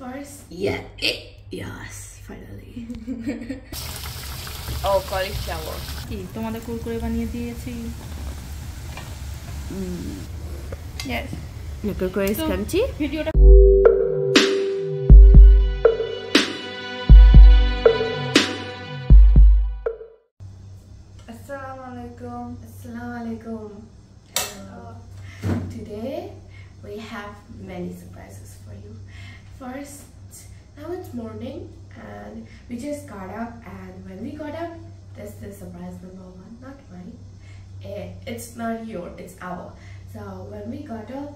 first, yes, finally. Oh, cauliflower. কি তোমাদের কুরকুরে বানিয়ে দিয়েছি? Yes. 𝐦𝐤𝐤𝐤𝐿 ভিডিওটা Assalamualaikum. Assalamualaikum. Today we have many surprises for you. First, now it's morning and we just got up, and when we got up, this is surprise number one, not mine. It's not yours, it's our. So when we got up,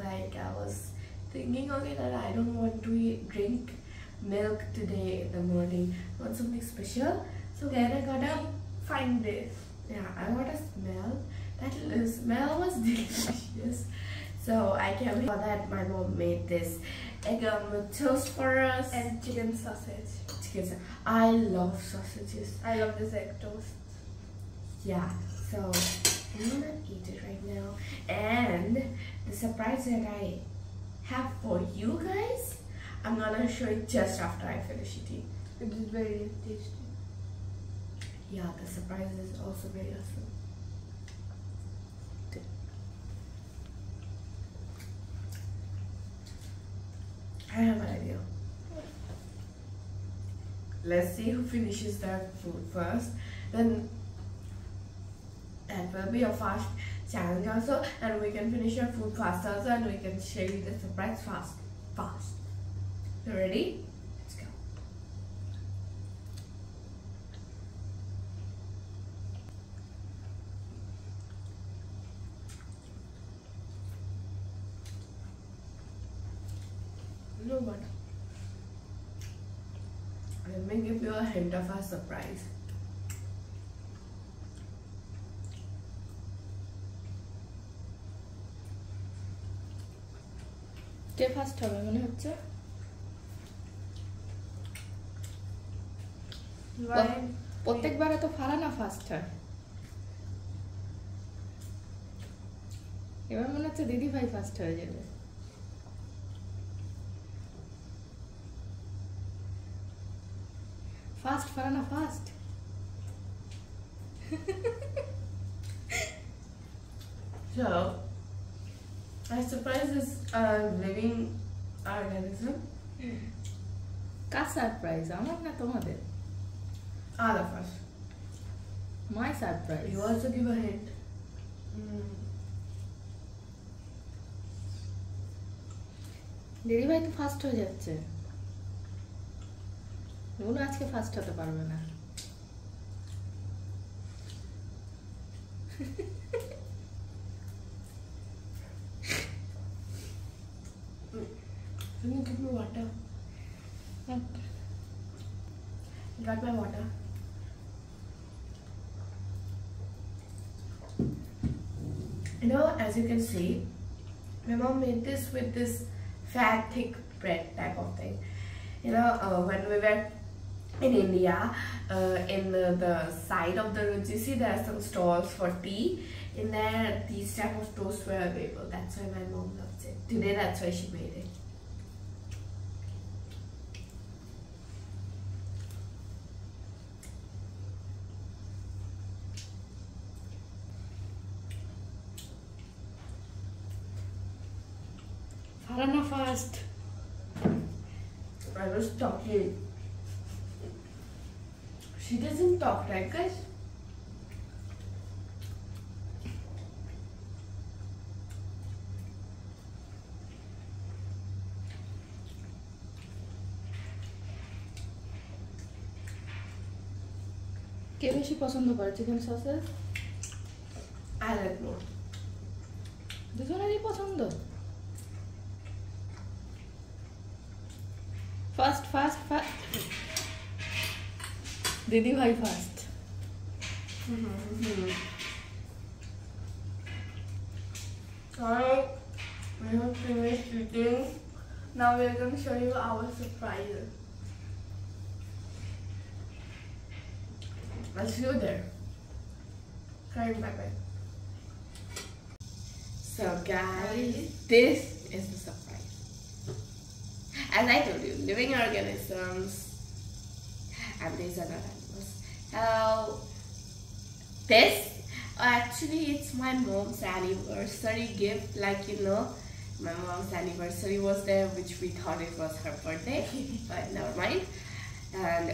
like I was thinking, okay, that I don't want to drink milk today in the morning. I want something special. So when I got up, find this. Yeah, I got a smell. That smell was delicious. So I can't believe that my mom made this egg with toast for us And chicken sausage. I love sausages. I love this egg toast. Yeah, so I'm gonna eat it right now. And the surprise that I have for you guys, I'm gonna show it just after I finish eating. It is very tasty. Yeah, the surprise is also very awesome. I have an idea. Let's see who finishes their food first. Then that will be a fast challenge also, and we can finish your food fast also, and we can show you the surprise fast. You ready? Let's go. No butter. Let me give you a hint of our surprise. K first হবে মনে হচ্ছে? প্রত্যেকবারে তো ফারানা first হয়, এবার মনে হচ্ছে দিদি ভাই ফার্স্ট হয়ে যাবে। First ফারানা first. So, our surprise is a living organism. Car surprise, আমার না তোমাদের? All of us. My surprise. You also give a hint. দিদি ভাই তো ফার্স্ট হয়ে যাচ্ছে, নুন আজকে ফার্স্ট হতে পারবে না। Can you give me water? Got my water. You know, as you can see, my mom made this with this fat, thick bread type of thing. You know, when we were in India, in the side of the road, you see there are some stalls for tea. In there, these type of toasts were available. That's why my mom loves it. Today, that's why she made it. ফারানা first. I was talking. She doesn't talk, right, guys? কে বেশি পছন্দ করে chicken sausage? I like more. দুজনেরই পছন্দ। First first first, দিদি ভাই first. So, we have finished eating. Now we are going to show you our surprise. I'll see you there. Coming back. So guys, this is the surprise. as I told you, living organisms, and these are not animals. Hello. This actually it's my mom's anniversary gift. Like you know, my mom's anniversary was there, which we thought it was her birthday, but never mind. And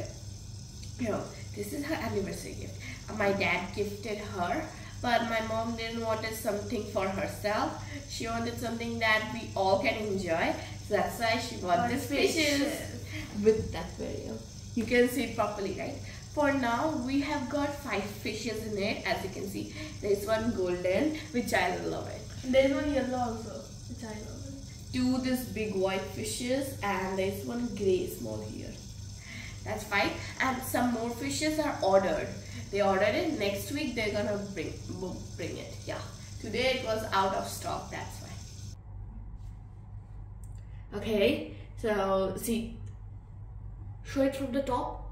you know, this is her anniversary gift. My dad gifted her, but my mom didn't wanted something for herself. She wanted something that we all can enjoy. So that's why she bought this fishes with that video. You can see it properly, right? For now, we have got 5 fishes in it. As you can see, there's one golden, which I love it. There's one yellow also, which I love it. 2 this big white fishes, and there's one gray small here. That's 5, and some more fishes are ordered. They ordered it. Next week they're gonna bring it. Yeah. Today it was out of stock. That's why. Okay. So see, show it from the top.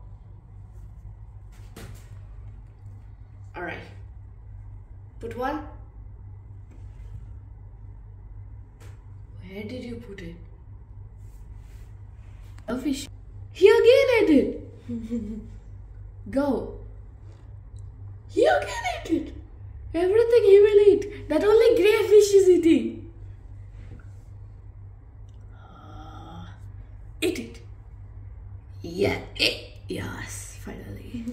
All right. Put one. Where did you put it? A fish. He again ate it. Go. He again ate it. Everything he will eat. That only grey fish is eating. Eat it. Yeah. Yes. Finally.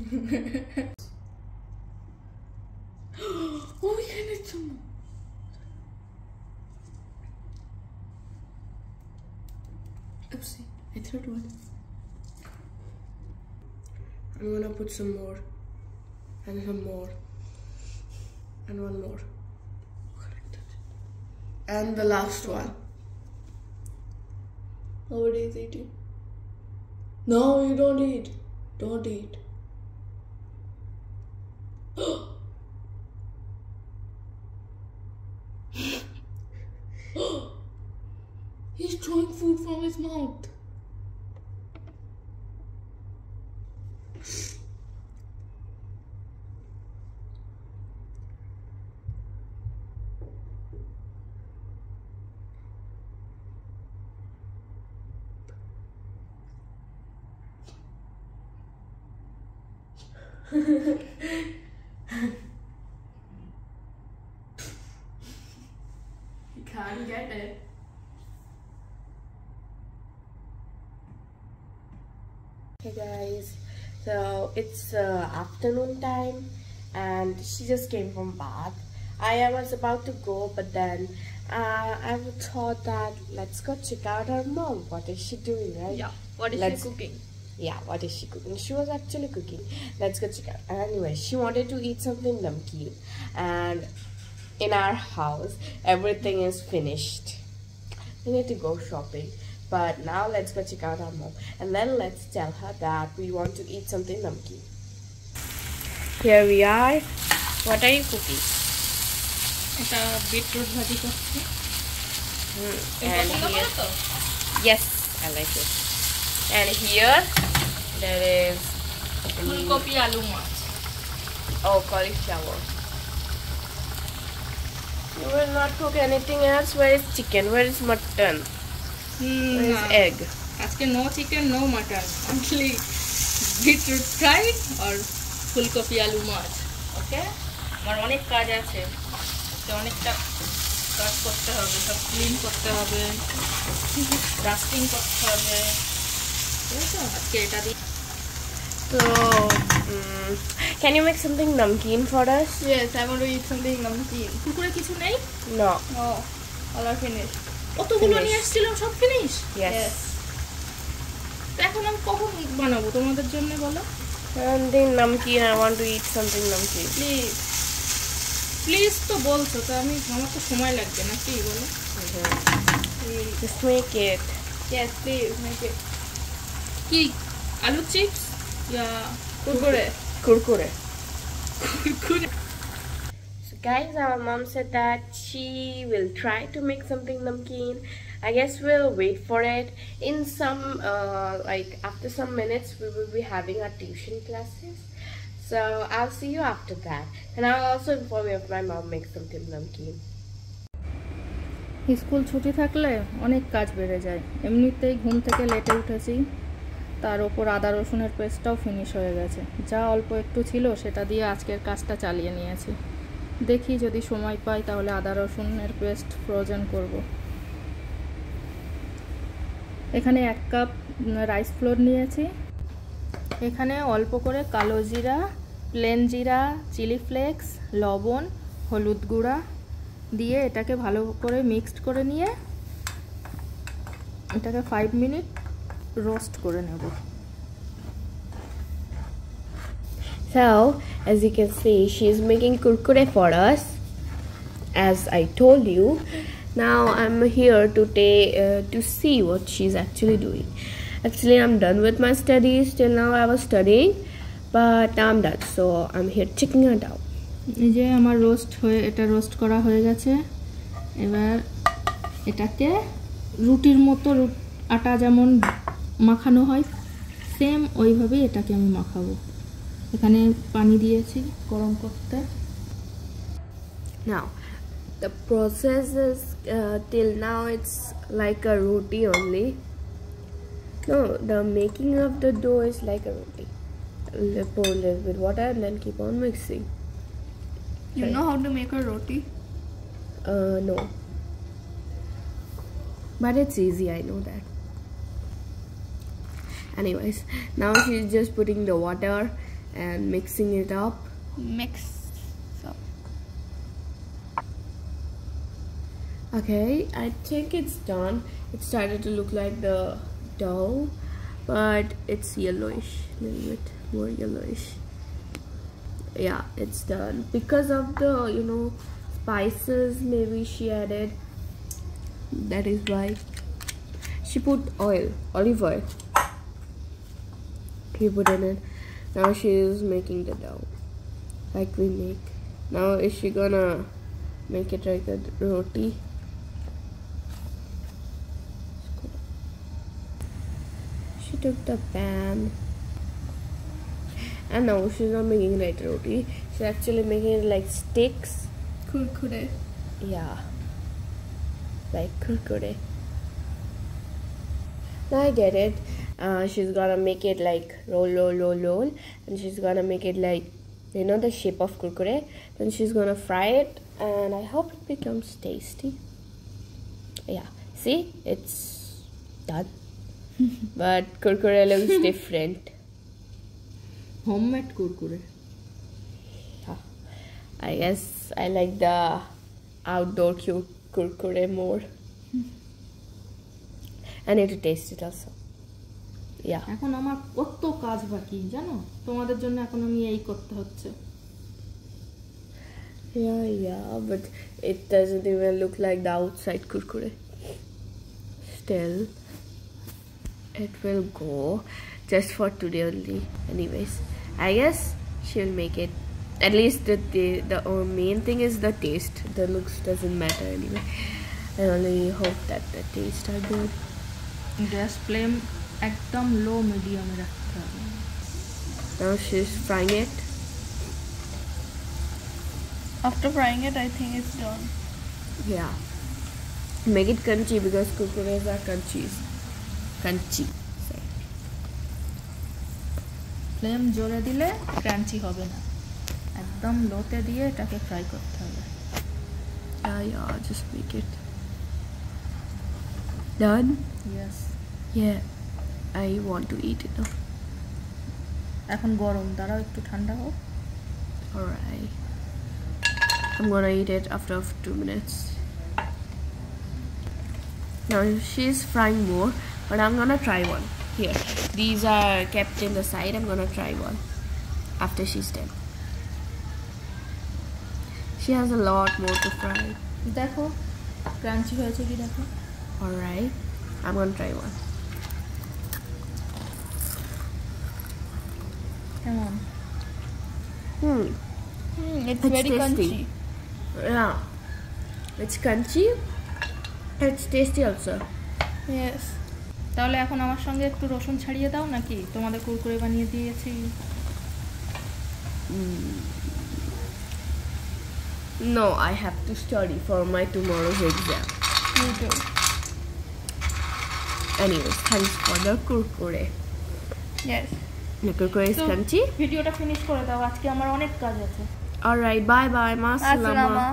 Oh, we can eat some more. Oopsie. I threw one. I'm gonna put some more. And some more. And one more. And the last one. Nobody is eating. No, you don't eat. Don't eat. He's throwing food from his mouth. He can't get it. Hey guys, so it's afternoon time and she just came from bath. I was about to go, but then I thought that let's go check out her mom. What is she doing, right? Yeah. What is she cooking? Yeah, what is she cooking? She was actually cooking. Let's go check out. Anyway, she wanted to eat something namkeen, and in our house everything is finished. We need to go shopping, but now let's go check out our mom, and then let's tell her that we want to eat something namkeen. Here we are. What are you cooking? It's a beetroot bhaji korchi. And here, yes, I like it. And here there is Fulgopi aloo mach. oh, cauliflower. You will not cook anything else. Where is chicken? Where is mutton? Where is egg? Aজকে no chicken, no mutton. Only beetroot fried or ফুলকপি আলু মাছ। Okay? আমার অনেক কাজ আছে। অনেকটা কাজ করতে হবে, সব ক্লিন করতে হবে, ডাস্টিং করতে হবে। আজকে এটা দিই। So, can you make something namkeen for us? Yes, I want to eat something namkeen. Kurkure কিছু নেই? No. No. All are finished. কতগুলো নিয়ে আসছিলাম সব ফিনিশ? Yes. তো এখন আমি কখন বানাবো তোমাদের জন্য বলো? Something namkeen. I want to eat something namkeen. Please please তো বলছো, তো আমি আমার তো সময় লাগবে না, কি বলো? Just make it. Yes, please make it. কি আলু চিপস या Kurkure? Kurkure. Kurkure. So guys, our mom said that she will try to make something namkeen. I guess we'll wait for it. In some like after some minutes we will be having our tuition classes. So I'll see you after that. And I'll also inform you if my mom makes something namkeen. School ছুটি থাকলে অনেক কাজ বেড়ে যায়। এমনিতেই ঘুম থেকে লেটে উঠেছি, তার ওপর আদা রসুনের পেস্টটাও ফিনিশ হয়ে গেছে। যা অল্প একটু ছিল সেটা দিয়ে আজকের কাজটা চালিয়ে নিয়েছি। দেখি যদি সময় পাই তাহলে আদা রসুনের পেস্ট ফ্রোজেন করব। এখানে 1 কাপ রাইস ফ্লোর নিয়েছি। এখানে অল্প করে কালো জিরা, প্লেন জিরা, চিলি ফ্লেক্স, লবণ, হলুদ গুঁড়া দিয়ে এটাকে ভালো করে মিক্সড করে নিয়ে এটাকে 5 মিনিট রোস্ট করে নেব। So, as you can see, she is making kurkure for us, as I told you. Now I'm here to see what she's actually doing. Actually, I'm done with my studies. Till now I was studying, but now I'm done. So I'm here checking it out. এই যে আমার এটা roast করা হয়ে গেছে। এবার এটাকে রুটির মতো আটা যেমন মাখানো হয় সেম ওইভাবেই এটাকে আমি মাখাবো। এখানে পানি দিয়েছি গরম করতে। Now the process is till now it's like a roti only. No, the making of the dough is like a roti. Pour a little bit water and then keep on mixing. You know how to make a roti? No, but it's easy, I know that. Anyways, now she's just putting the water and mixing it up. Mix up. Okay, I think it's done. It started to look like the dough, but it's yellowish, a little bit more yellowish. Yeah, it's done because of the spices maybe she added. That is why she put olive oil. He put in it. Now she is making the dough like we make. Now is she gonna make it like a roti? She took the pan, and now she's not making it like roti. She's actually making it like sticks. Kurkure. Yeah, like kurkure. Now I get it. She's gonna make it like roll, and she's gonna make it like the shape of kurkure. Then she's gonna fry it, and I hope it becomes tasty. Yeah, see, it's done. But kurkure looks different. Homemade kurkure. Yeah, I guess I like the outdoor kurkure more. I need to taste it also. Yeah. এখন আমার কত কাজ বাকি জানো, তোমাদের জন্য এখন আমি এই করতে হচ্ছে। Yeah, but it doesn't even look like the outside kurkure. Still, it will go just for today only. Anyways, I guess she'll make it. At least the main thing is the taste. The looks doesn't matter anyway. I only hope that the taste are good. Gas flame একদম লো মিডিয়ামে রাখতে হবে। Now she's frying it. After frying it, I think it's done. Yeah. Make it crunchy because kurkures are crunchy. Sorry. Flame জোরে দিলে crunchy হবে না, একদম লোতে দিয়ে এটাকে ফ্রাই করতে হবে। Yeah, just make it. Done? Yes. Yeah. I want to eat it now. এখন গরম, দাঁড়াও একটু ঠান্ডা হোক। Alright. I'm gonna eat it after 2 minutes. Now she's frying more, but I'm gonna try one. Here. These are kept in the side. I'm gonna try one after she's done. She has a lot more to fry. দেখো crunchy হয়েছে কি দেখো। Alright. I'm gonna try one. কেমন? It's very tasty. crunchy. Yeah. It's crunchy. It's tasty also. Yes. তাহলে এখন আমার সঙ্গে একটু রসুন ছাড়িয়ে দাও নাকি, তোমাদের কুরকুরে বানিয়ে দিয়েছি। No, I have to study for my tomorrow's exam. You too. Anyways, thanks for the kurkure. Yes. The kurkure is crunchy. ভিডিওটা ফিনিশ করে দাও, আজকে আমার অনেক কাজ আছে। Alright, bye bye, ma আসসালামা।